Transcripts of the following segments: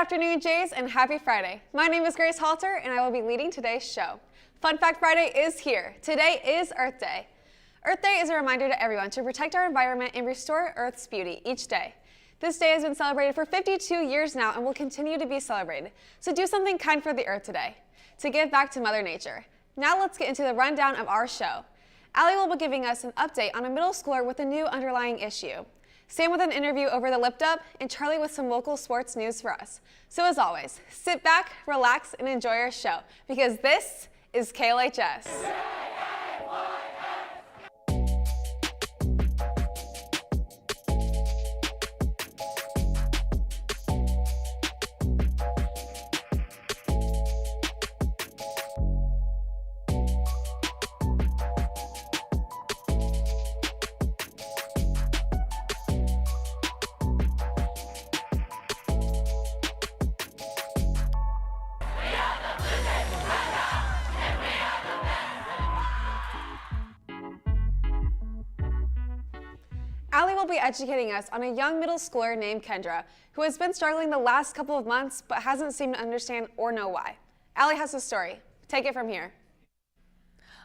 afternoon, Jays, and happy Friday. My name is Grace Halter, and I will be leading today's show. Fun Fact Friday is here. Today is Earth Day. Earth Day is a reminder to everyone to protect our environment and restore Earth's beauty each day. This day has been celebrated for 52 years now and will continue to be celebrated. So do something kind for the Earth today, to give back to Mother Nature. Now let's get into the rundown of our show. Allie will be giving us an update on a middle schooler with a new underlying issue. Sam with an interview over the Lipped Up, and Charlie with some local sports news for us. So as always, sit back, relax, and enjoy our show, because this is KLHS. Allie will be educating us on a young middle schooler named Kendra, who has been struggling the last couple of months but hasn't seemed to understand or know why. Allie has a story. Take it from here.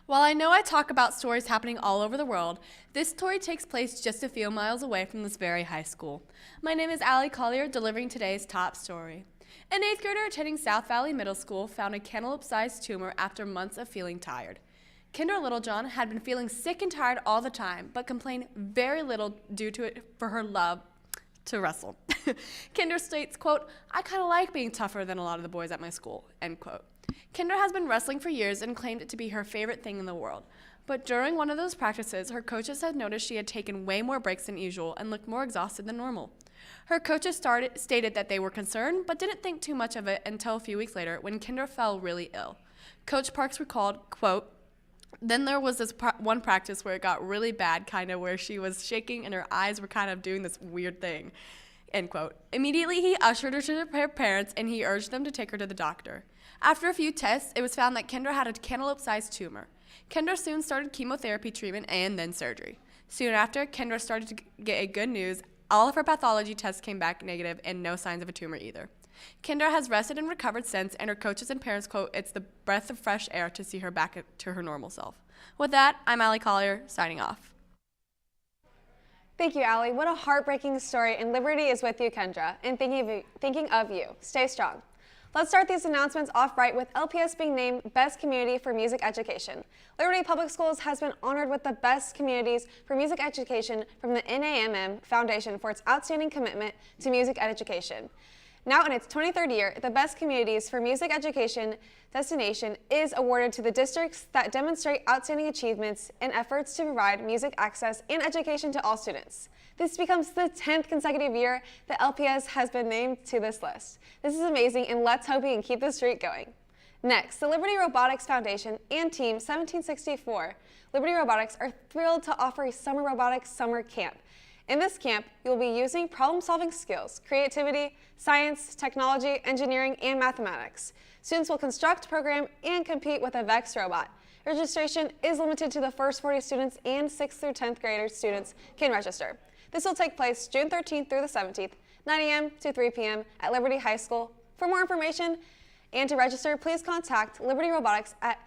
While I know I talk about stories happening all over the world, this story takes place just a few miles away from this very high school. My name is Allie Collier, delivering today's top story. An 8th grader attending South Valley Middle School found a cantaloupe-sized tumor after months of feeling tired. Kendra Littlejohn had been feeling sick and tired all the time, but complained very little due to it for her love to wrestle. Kendra states, quote, "I kind of like being tougher than a lot of the boys at my school," end quote. Kendra has been wrestling for years and claimed it to be her favorite thing in the world. But during one of those practices, her coaches had noticed she had taken way more breaks than usual and looked more exhausted than normal. Her coaches stated that they were concerned, but didn't think too much of it until a few weeks later when Kendra fell really ill. Coach Parks recalled, quote, "Then there was this one practice where it got really bad, kind of where she was shaking and her eyes were kind of doing this weird thing," end quote. Immediately, he ushered her to her parents and he urged them to take her to the doctor. After a few tests, it was found that Kendra had a cantaloupe-sized tumor. Kendra soon started chemotherapy treatment and then surgery. Soon after, Kendra started to get a good news. All of her pathology tests came back negative and no signs of a tumor either. Kendra has rested and recovered since, and her coaches and parents quote, "It's the breath of fresh air to see her back to her normal self." With that, I'm Allie Collier, signing off. Thank you, Allie. What a heartbreaking story, and Liberty is with you, Kendra, and thinking of you. Stay strong. Let's start these announcements off right with LPS being named Best Community for Music Education. Liberty Public Schools has been honored with the Best Communities for Music Education from the NAMM Foundation for its outstanding commitment to music education. Now in its 23rd year, the Best Communities for Music Education designation is awarded to the districts that demonstrate outstanding achievements in efforts to provide music access and education to all students. This becomes the 10th consecutive year that LPS has been named to this list. This is amazing, and let's hope we can keep this streak going. Next, the Liberty Robotics Foundation and Team 1764 Liberty Robotics are thrilled to offer a summer robotics summer camp. In this camp, you'll be using problem-solving skills, creativity, science, technology, engineering, and mathematics. Students will construct, program, and compete with a VEX robot. Registration is limited to the first 40 students, and 6th through 10th grader students can register. This will take place June 13th through the 17th, 9 a.m. to 3 p.m. at Liberty High School. For more information and to register, please contact Liberty Robotics at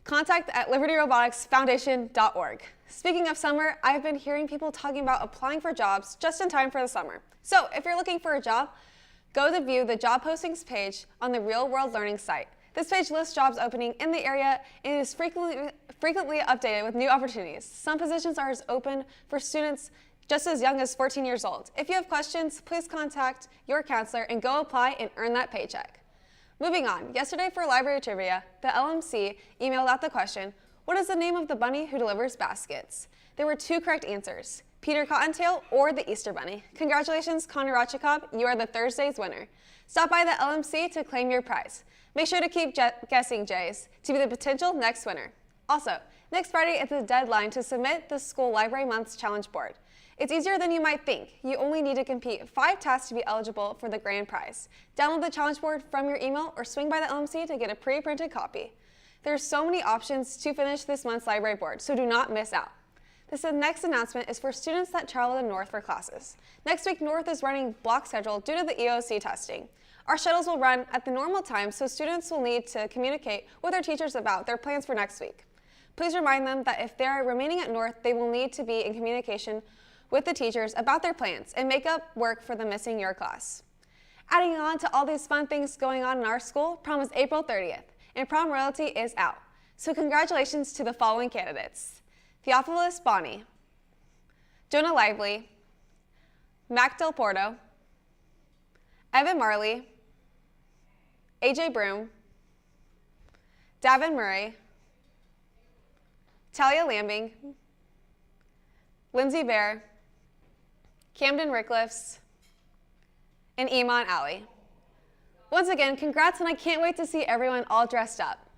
libertyroboticsfoundation.org. Speaking of summer, I've been hearing people talking about applying for jobs just in time for the summer. So if you're looking for a job, go to view the job postings page on the Real World Learning site. This page lists jobs opening in the area and is frequently updated with new opportunities. Some positions are open for students just as young as 14 years old. If you have questions, please contact your counselor and go apply and earn that paycheck. Moving on, yesterday for library trivia, the LMC emailed out the question, "What is the name of the bunny who delivers baskets?" There were 2 correct answers, Peter Cottontail or the Easter Bunny. Congratulations, Connor Rachikov, you are the Thursday's winner. Stop by the LMC to claim your prize. Make sure to keep guessing, Jays, to be the potential next winner. Also, next Friday is the deadline to submit the School Library Month's Challenge Board. It's easier than you might think. You only need to complete 5 tasks to be eligible for the grand prize. Download the challenge board from your email or swing by the LMC to get a pre-printed copy. There are so many options to finish this month's library board, so do not miss out. This next announcement is for students that travel to North for classes. Next week, North is running block schedule due to the EOC testing. Our shuttles will run at the normal time, so students will need to communicate with their teachers about their plans for next week. Please remind them that if they are remaining at North, they will need to be in communication with the teachers about their plans and make up work for the missing year class. Adding on to all these fun things going on in our school, prom is April 30th, and prom royalty is out. So congratulations to the following candidates: Theophilus Bonnie, Jonah Lively, Mac Del Porto, Evan Marley, AJ Broom, Davin Murray, Talia Lambing, Lindsay Bear, Camden Rickliffs, and Iman Ali. Once again, congrats, and I can't wait to see everyone all dressed up.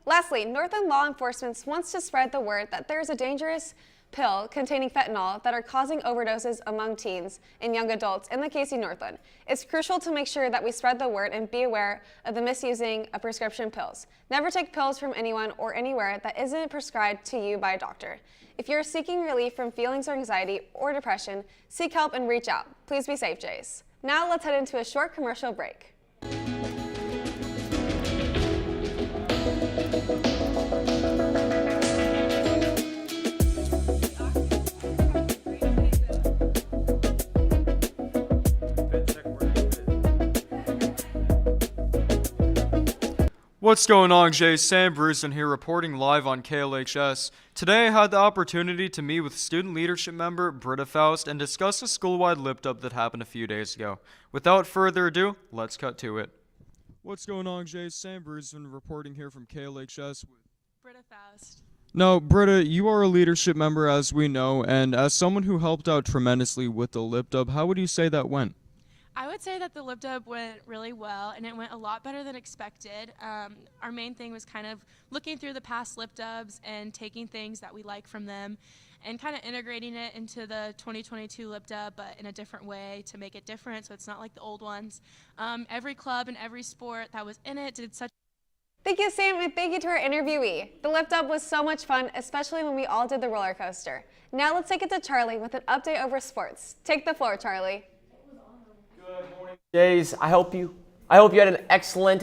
Lastly, Northland Law Enforcement wants to spread the word that there is a dangerous pill containing fentanyl that are causing overdoses among teens and young adults in the KC Northland. It's crucial to make sure that we spread the word and be aware of the misusing of prescription pills. Never take pills from anyone or anywhere that isn't prescribed to you by a doctor. If you're seeking relief from feelings of anxiety or depression, seek help and reach out. Please be safe, Jays. Now let's head into a short commercial break. What's going on, Jay? Sam Bruson here reporting live on KLHS. Today I had the opportunity to meet with student leadership member Britta Faust and discuss a school-wide lip-up that happened a few days ago. Without further ado, let's cut to it. What's going on, Jay? Sam Bruson reporting here from KLHS with Britta Faust. Now, Britta, you are a leadership member, as we know, and as someone who helped out tremendously with the lip-up, how would you say that went? I would say that the lip dub went really well, and it went a lot better than expected. Our main thing was kind of looking through the past lip dubs and taking things that we like from them and kind of integrating it into the 2022 lip dub, but in a different way to make it different so it's not like the old ones. Every club and every sport that was in it did such. Thank you, Sam, and thank you to our interviewee. The lift up was so much fun, especially when we all did the roller coaster. Now let's take it to Charlie with an update over sports. Take the floor, Charlie. Good morning, Jays. I hope you've had an excellent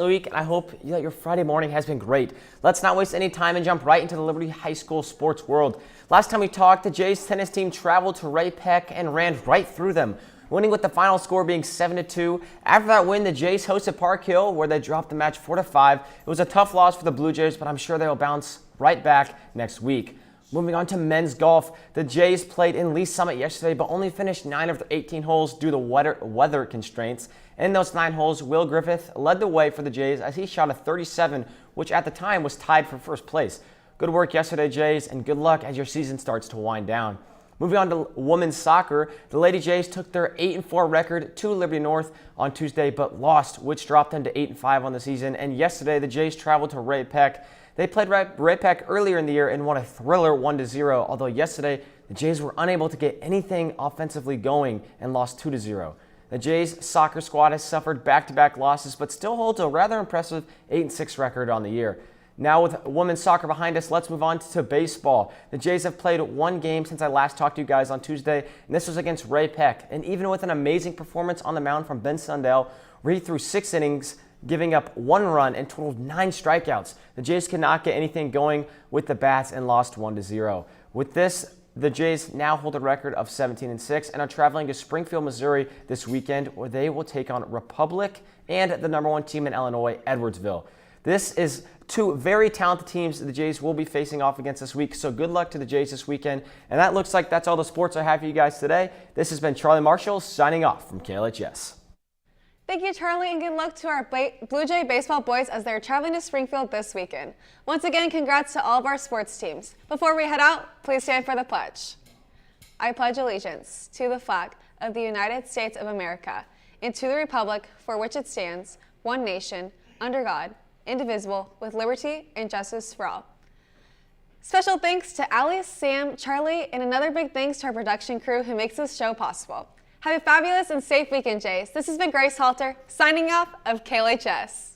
week, and I hope that your Friday morning has been great. Let's not waste any time and jump right into the Liberty High School sports world. Last time we talked, the Jays tennis team traveled to Ray Peck and ran right through them, winning with the final score being 7-2. After that win, the Jays hosted Park Hill, where they dropped the match 4-5. It was a tough loss for the Blue Jays, but I'm sure they will bounce right back next week. Moving on to men's golf, the Jays played in Lee Summit yesterday, but only finished 9 of the 18 holes due to weather constraints. In those 9 holes, Will Griffith led the way for the Jays as he shot a 37, which at the time was tied for first place. Good work yesterday, Jays, and good luck as your season starts to wind down. Moving on to women's soccer, the Lady Jays took their 8-4 record to Liberty North on Tuesday, but lost, which dropped them to 8-5 on the season. And yesterday, the Jays traveled to Ray Peck. They played Ray Peck earlier in the year and won a thriller 1-0, although yesterday the Jays were unable to get anything offensively going and lost 2-0. The Jays soccer squad has suffered back-to-back losses but still holds a rather impressive 8-6 record on the year. Now with women's soccer behind us, let's move on to baseball. The Jays have played one game since I last talked to you guys on Tuesday, and this was against Ray Peck. And even with an amazing performance on the mound from Ben Sundell, where he threw 6 innings, giving up 1 run and totaled 9 strikeouts, the Jays could not get anything going with the bats and lost 1-0. With this, the Jays now hold a record of 17-6 and are traveling to Springfield, Missouri this weekend, where they will take on Republic and the #1 team in Illinois, Edwardsville. This is 2 very talented teams the Jays will be facing off against this week, so good luck to the Jays this weekend. And that looks like that's all the sports I have for you guys today. This has been Charlie Marshall signing off from KLHS. Thank you, Charlie, and good luck to our Blue Jay baseball boys as they're traveling to Springfield this weekend. Once again, congrats to all of our sports teams. Before we head out, please stand for the pledge. I pledge allegiance to the flag of the United States of America and to the republic for which it stands, one nation, under God, indivisible, with liberty and justice for all. Special thanks to Allie, Sam, Charlie, and another big thanks to our production crew who makes this show possible. Have a fabulous and safe weekend, Jays. This has been Grace Halter, signing off of KLHS.